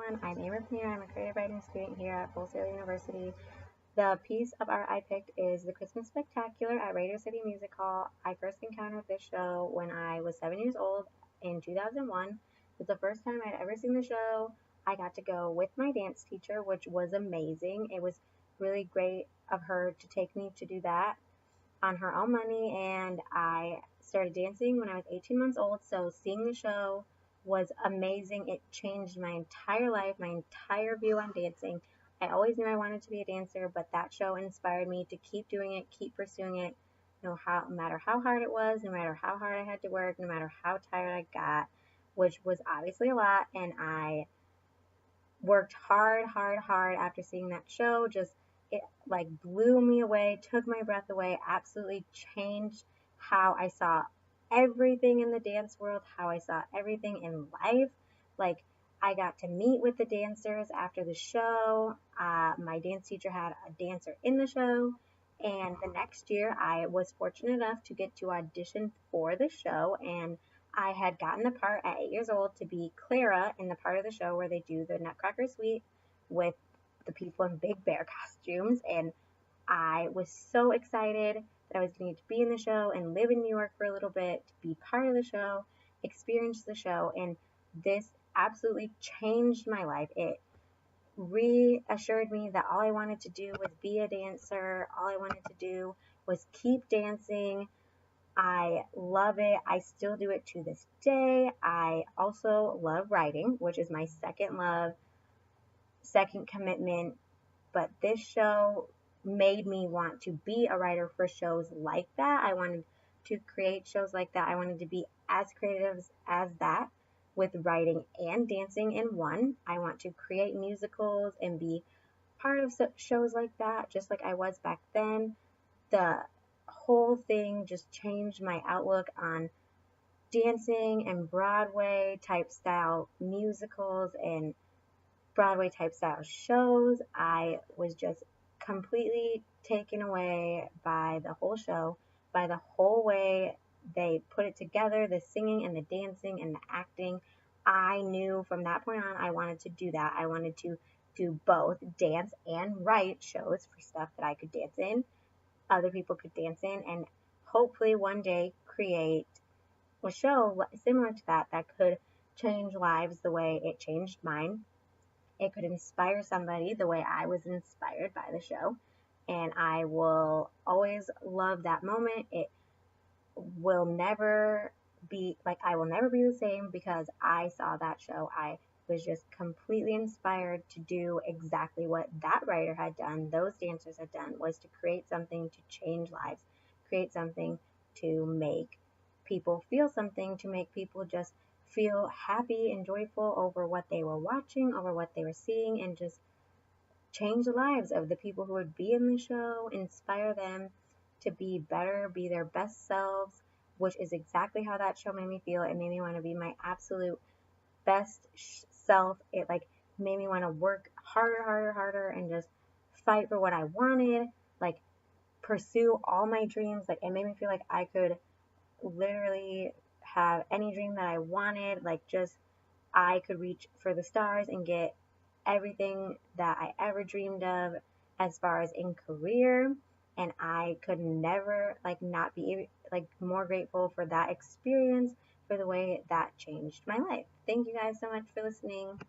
everyone. I'm Amber Pineda. I'm a creative writing student here at Full Sail University. The piece of art I picked is The Christmas Spectacular at Radio City Music Hall. I first encountered this show when I was 7 years old in 2001. It was the first time I'd ever seen the show. I got to go with my dance teacher, which was amazing. It was really great of her to take me to do that on her own money, and I started dancing when I was 18 months old. So seeing the show was amazing. It changed my entire life, my entire view on dancing. I always knew I wanted to be a dancer, but that show inspired me to keep doing it, keep pursuing it, no matter how hard it was, no matter how hard I had to work, no matter how tired I got, which was obviously a lot. And I worked hard after seeing that show. Just it like blew me away, took my breath away, absolutely changed how I saw everything in the dance world, how I saw everything in life. Like, I got to meet with the dancers after the show. My dance teacher had a dancer in the show. And the next year, I was fortunate enough to get to audition for the show, and I had gotten the part at 8 years old to be Clara in the part of the show where they do the Nutcracker Suite with the people in Big Bear costumes. And I was so excited that I was going to be in the show and live in New York for a little bit to be part of the show, experience the show. And this absolutely changed my life. It reassured me that all I wanted to do was be a dancer. All I wanted to do was keep dancing. I love it. I still do it to this day. I also love writing, which is my second love, second commitment. But this show made me want to be a writer for shows like that. I wanted to create shows like that. I wanted to be as creative as that with writing and dancing in one. I want to create musicals and be part of shows like that, just like I was back then. The whole thing just changed my outlook on dancing and Broadway type style musicals and Broadway type style shows. I was just completely taken away by the whole show, by the whole way they put it together, the singing and the dancing and the acting. I knew from that point on I wanted to do that. I wanted to do both dance and write shows for stuff that I could dance in, other people could dance in, and hopefully one day create a show similar to that that could change lives the way it changed mine. It could inspire somebody the way I was inspired by the show. And I will always love that moment. It will never be like, I will never be the same because I saw that show. I was just completely inspired to do exactly what that writer had done, those dancers had done, was to create something to change lives, create something to make people feel something, to make people just feel happy and joyful over what they were watching, over what they were seeing, and just change the lives of the people who would be in the show, inspire them to be better, be their best selves, which is exactly how that show made me feel. It made me want to be my absolute best self. It like made me want to work harder, and just fight for what I wanted, like pursue all my dreams. Like, it made me feel like I could literally have any dream that I wanted. Like, just I could reach for the stars and get everything that I ever dreamed of as far as in career. And I could never like not be like more grateful for that experience, for the way that changed my life. Thank you guys so much for listening.